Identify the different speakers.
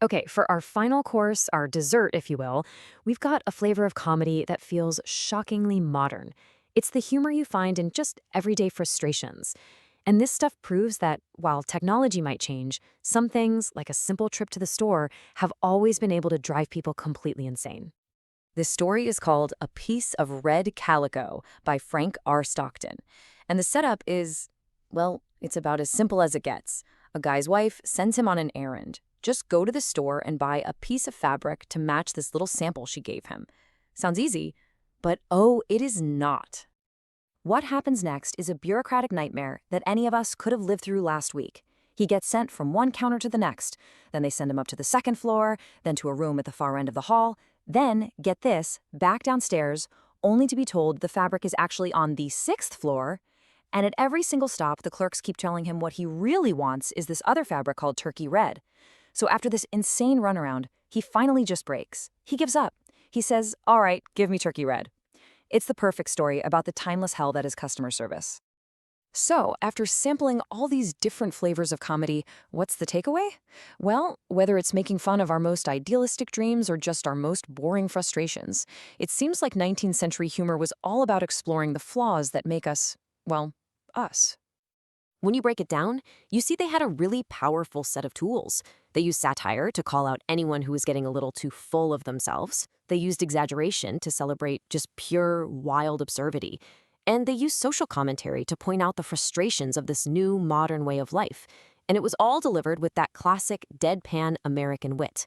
Speaker 1: Okay, for our final course, our dessert, if you will, we've got a flavor of comedy that feels shockingly modern. It's the humor you find in just everyday frustrations. And this stuff proves that while technology might change, some things, like a simple trip to the store, have always been able to drive people completely insane. This story is called A Piece of Red Calico by Frank R. Stockton. And the setup is, well, it's about as simple as it gets. A guy's wife sends him on an errand. Just go to the store and buy a piece of fabric to match this little sample she gave him. Sounds easy, but oh, it is not. What happens next is a bureaucratic nightmare that any of us could have lived through last week. He gets sent from one counter to the next. Then they send him up to the second floor, then to a room at the far end of the hall. Then, get this, back downstairs, only to be told the fabric is actually on the sixth floor. And at every single stop, the clerks keep telling him what he really wants is this other fabric called turkey red. So after this insane runaround, he finally just breaks. He gives up. He says, "All right, give me turkey red." It's the perfect story about the timeless hell that is customer service. So, after sampling all these different flavors of comedy, what's the takeaway? Well, whether it's making fun of our most idealistic dreams or just our most boring frustrations, it seems like 19th century humor was all about exploring the flaws that make us, well, us. When you break it down, you see they had a really powerful set of tools. They used satire to call out anyone who was getting a little too full of themselves. They used exaggeration to celebrate just pure, wild absurdity. And they used social commentary to point out the frustrations of this new, modern way of life. And it was all delivered with that classic deadpan American wit.